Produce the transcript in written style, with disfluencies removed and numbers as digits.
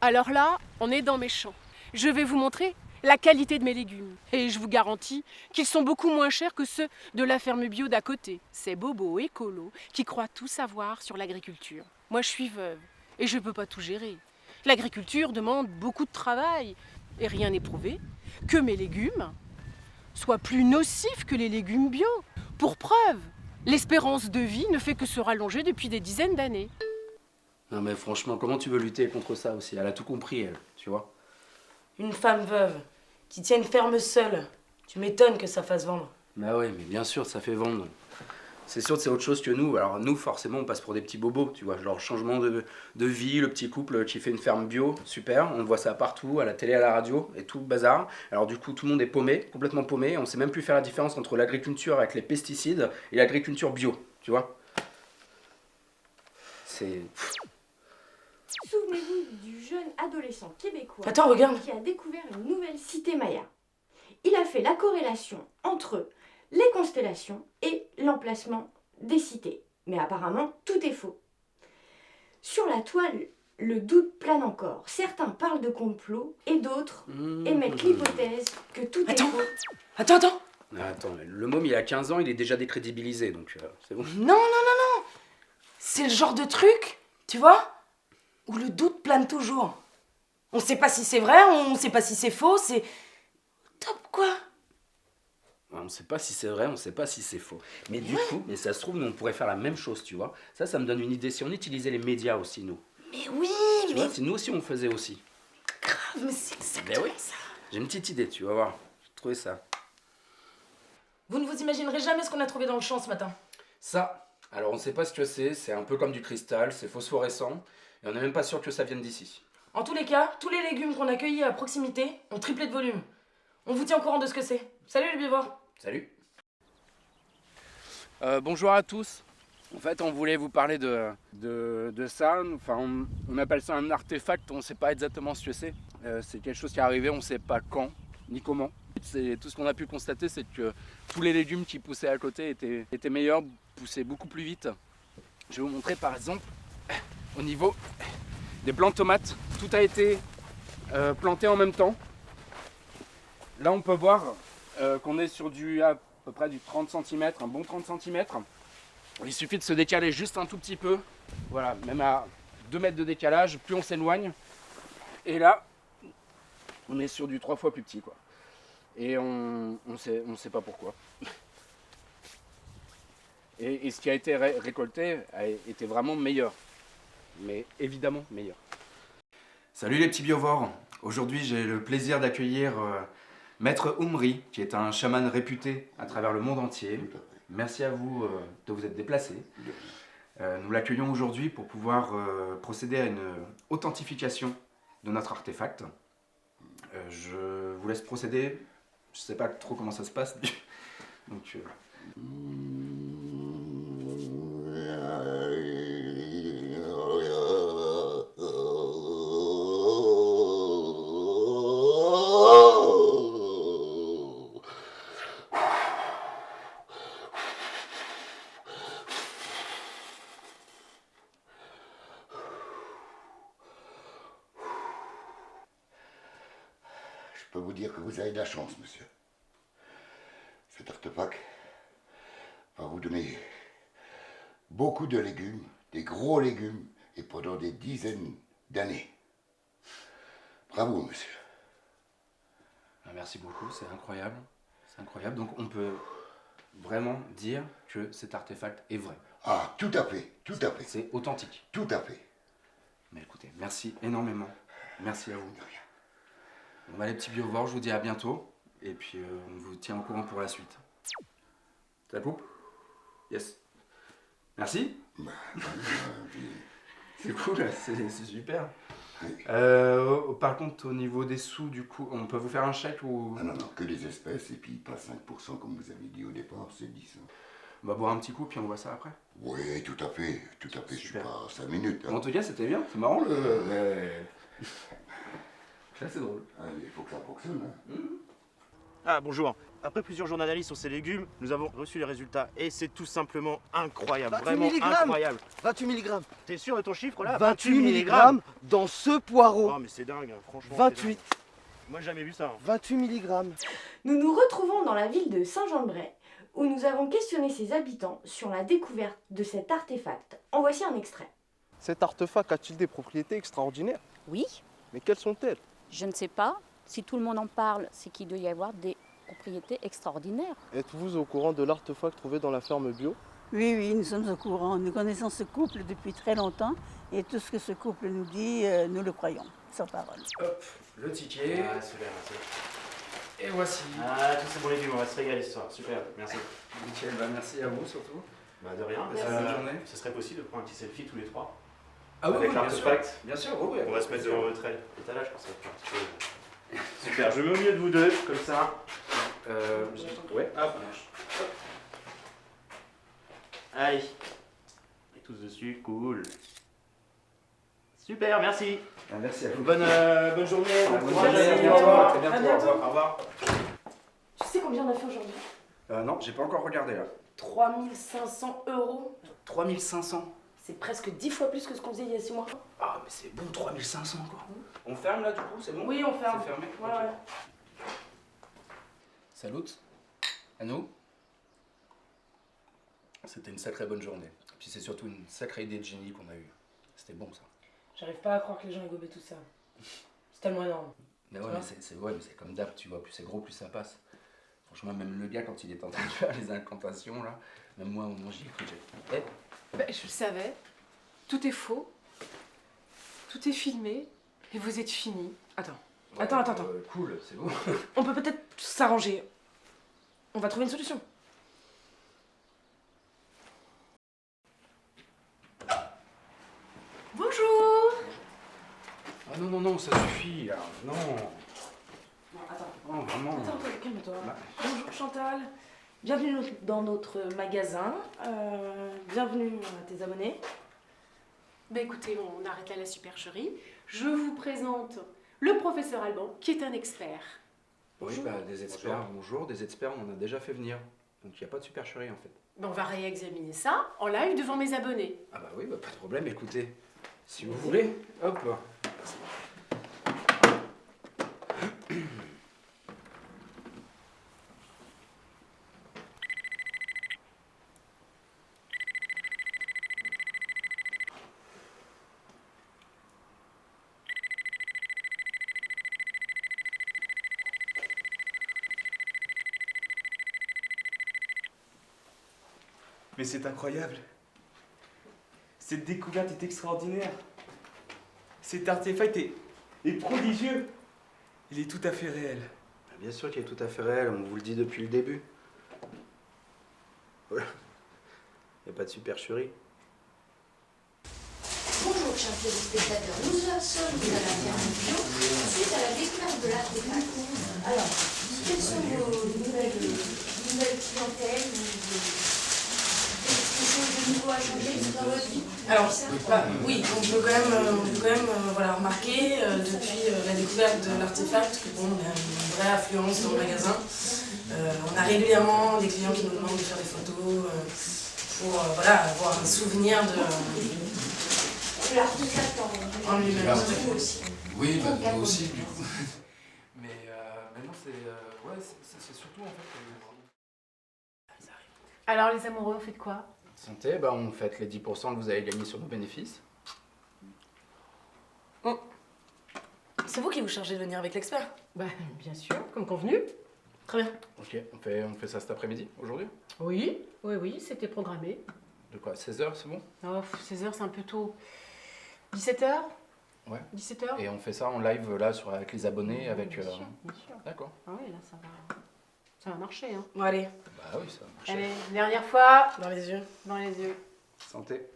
Alors là, on est dans mes champs. Je vais vous montrer la qualité de mes légumes. Et je vous garantis qu'ils sont beaucoup moins chers que ceux de la ferme bio d'à côté. C'est Bobo écolo qui croit tout savoir sur l'agriculture. Moi, je suis veuve et je ne peux pas tout gérer. L'agriculture demande beaucoup de travail et rien n'est prouvé que mes légumes soient plus nocifs que les légumes bio. Pour preuve, l'espérance de vie ne fait que se rallonger depuis des dizaines d'années. Non mais franchement, comment tu veux lutter contre ça aussi? Elle a tout compris, elle, tu vois. Une femme veuve qui tient une ferme seule, tu m'étonnes que ça fasse vendre. Bah ouais, mais bien sûr, ça fait vendre. C'est sûr que c'est autre chose que nous. Alors nous, forcément, on passe pour des petits bobos, tu vois. Genre changement de vie, le petit couple qui fait une ferme bio, super. On voit ça partout, à la télé, à la radio, et tout le bazar. Alors du coup, tout le monde est paumé, complètement paumé. On sait même plus faire la différence entre l'agriculture avec les pesticides et l'agriculture bio, tu vois. C'est... Souvenez-vous du jeune adolescent québécois Attends, regarde. qui a découvert une nouvelle cité maya. Il a fait la corrélation entre les constellations et l'emplacement des cités. Mais apparemment, tout est faux. Sur la toile, le doute plane encore. Certains parlent de complot et d'autres émettent l'hypothèse que tout est faux. Attends. Attends, le môme, il a 15 ans, il est déjà décrédibilisé, donc c'est bon. Non. C'est le genre de truc, tu vois, où le doute plane toujours. On sait pas si c'est vrai, on sait pas si c'est faux, c'est... Top, quoi. On sait pas si c'est vrai, on sait pas si c'est faux. Mais du coup, mais ça se trouve, nous, on pourrait faire la même chose, tu vois. Ça me donne une idée. Si on utilisait les médias aussi, nous. Mais oui, Tu vois, si nous aussi, on faisait aussi. grave, mais c'est exactement oui. ça. J'ai une petite idée, tu vas voir. J'ai trouvé ça. Vous ne vous imaginerez jamais ce qu'on a trouvé dans le champ ce matin. Ça, alors on sait pas ce que c'est un peu comme du cristal, c'est phosphorescent, et on n'est même pas sûr que ça vienne d'ici. En tous les cas, tous les légumes qu'on a cueillis à proximité ont triplé de volume. On vous tient au courant de ce que c'est. Salut les bivores. Salut. Bonjour à tous. En fait, on voulait vous parler de ça. Enfin, on appelle ça un artefact, on ne sait pas exactement ce que c'est. C'est quelque chose qui est arrivé, on ne sait pas quand, ni comment. Tout ce qu'on a pu constater, c'est que tous les légumes qui poussaient à côté étaient meilleurs, poussaient beaucoup plus vite. Je vais vous montrer par exemple, au niveau des plants de tomates, tout a été planté en même temps. Là, on peut voir qu'on est sur à peu près du 30 cm, un bon 30 cm. Il suffit de se décaler juste un tout petit peu. Voilà, même à 2 mètres de décalage, plus on s'éloigne. Et là, on est sur du 3 fois plus petit, quoi. Et on sait pas pourquoi. Et ce qui a été récolté était vraiment meilleur. Mais évidemment meilleur. Salut les petits biovores. Aujourd'hui j'ai le plaisir d'accueillir Maître Umri, qui est un chaman réputé à travers le monde entier. Merci à vous de vous être déplacé. Nous l'accueillons aujourd'hui pour pouvoir procéder à une authentification de notre artefact. Je vous laisse procéder. Je sais pas trop comment ça se passe. Donc, Je peux vous dire que vous avez de la chance, monsieur. Cet artefact va vous donner beaucoup de légumes, des gros légumes, et pendant des dizaines d'années. Bravo, monsieur. Merci beaucoup, c'est incroyable. C'est incroyable. Donc on peut vraiment dire que cet artefact est vrai. Ah, tout à fait, tout à fait. C'est authentique. Tout à fait. Mais écoutez, merci énormément. Merci à vous. Bon, bah, les petits biovores, je vous dis à bientôt. Et puis on vous tient au courant pour la suite. Ça coupe? Yes. Merci. C'est cool, c'est super. Par contre, au niveau des sous, du coup, on peut vous faire un chèque ou... Non, que des espèces, et puis pas 5% comme vous avez dit au départ, c'est 10. On va boire un petit coup, puis on voit ça après. Oui, tout à fait, je suis Super. pas 5 minutes. En tout cas, c'était bien, c'est marrant le... Là, c'est drôle. Il faut que ça fonctionne. Ah bonjour. Après plusieurs jours d'analyse sur ces légumes, nous avons reçu les résultats et c'est tout simplement incroyable, 28 vraiment milligrammes. incroyable. 28 mg. T'es sûr de ton chiffre là? 28 mg dans ce poireau. Oh mais c'est dingue, hein, franchement. 28. c'est dingue. Moi j'ai jamais vu ça. 28 mg. Nous nous retrouvons dans la ville de Saint-Jean-de-Bray où nous avons questionné ses habitants sur la découverte de cet artefact. En voici un extrait. Cet artefact a-t-il des propriétés extraordinaires? Oui, Mais quelles sont-elles? je ne sais pas. Si tout le monde en parle, c'est qu'il doit y avoir des propriétés extraordinaires. Êtes-vous au courant de l'artefact trouvé dans la ferme bio? Oui, oui, nous sommes au courant. Nous connaissons ce couple depuis très longtemps et tout ce que ce couple nous dit, nous le croyons, sans parole. Hop, le ticket. Ah super, merci. Et voici. Ah tous ces bons légumes, on va se régaler ce soir, super, merci. Nickel, bah merci à vous surtout. Bah de rien, Bonne journée. ce serait possible de prendre un petit selfie tous les trois. Ah oui, Avec bien l'artefact. sûr. Bien sûr, oui, On va se mettre devant votre étalage pour ça. Super, je me mets au milieu de vous deux, comme ça. Ouais. Hop. Allez. Et tous dessus, cool. Super, merci. Ah, merci à vous. Bonne journée, bon Bonne courage. journée, À à bientôt. bientôt. À À bientôt. bientôt. Au revoir. Tu sais combien on a fait aujourd'hui? Non, j'ai pas encore regardé là. 3500 euros. 3500. C'est presque 10 fois plus que ce qu'on faisait il y a 6 mois. Ah, mais c'est bon, 3500 quoi. On ferme là du coup, c'est bon? Oui, on ferme. C'est fermé? Ouais, Ok. ouais. Salut, à nous. C'était une sacrée bonne journée. Puis c'est surtout une sacrée idée de génie qu'on a eue. C'était bon ça. J'arrive pas à croire que les gens aient gobé tout ça. C'est tellement énorme. Mais ouais, Tu mais vois c'est comme d'hab, tu vois, plus c'est gros, plus ça passe. Franchement, même le gars, quand il est en train de faire les incantations, là, même moi, au moment où j'y ai cru, j'ai... Eh, Ben, je le savais. Tout est faux. Tout est filmé. Et vous êtes finis. Attends. Attends. Cool, c'est bon. On peut peut-être s'arranger. On va trouver une solution. Bonjour. Ah non, ça suffit, là. Non. Non, attends. Oh, vraiment. Attends, calme-toi. Bah. Bonjour Chantal. Bienvenue dans notre magasin. Bienvenue à tes abonnés. Ben écoutez, on arrête là la supercherie. Je vous présente le professeur Alban, qui est un expert. Oui, bah, des experts, bonjour. Des experts, on en a déjà fait venir. Donc il n'y a pas de supercherie, en fait. Ben, on va réexaminer ça en live devant mes abonnés. Ah bah oui, bah, pas de problème, écoutez. Si vous voulez, hop. Mais c'est incroyable. Cette découverte est extraordinaire. Cet artefact est prodigieux. Il est tout à fait réel. Bien sûr qu'il est tout à fait réel, on vous le dit depuis le début. Voilà. Il n'y a pas de supercherie. Bonjour chers téléspectateurs, nous sommes à la ferme bio suite à la découverte de l'artefact. Alors, quelles sont vos nouvelles clientèles, quelque chose de nouveau à changer dans votre vie? Alors, oui, on peut quand même voilà, remarquer depuis la découverte de l'artefact que bon, on a une vraie affluence dans le magasin. On a régulièrement des clients qui nous demandent de faire des photos pour voilà, avoir un souvenir de L'artefact en lui-même. vous aussi. Oui, bah, moi aussi, du coup. Mais non, c'est surtout en fait... Alors les amoureux, vous faites quoi? Santé, bah on fête les 10% que vous avez gagnés sur nos bénéfices. C'est vous qui vous chargez de venir avec l'expert? Bah bien sûr, comme convenu. Très bien. Ok, on fait ça cet après-midi, aujourd'hui? Oui, c'était programmé. De quoi, 16h, c'est bon? Oh, 16h, c'est un peu tôt. 17h? Ouais. 17h? Et on fait ça en live là avec les abonnés, avec... Bien sûr. D'accord. Ah oui, là, ça va marcher. Hein. Bon, allez, Bah oui, ça marche. Allez, dernière fois. dans les yeux. Dans les yeux. Santé.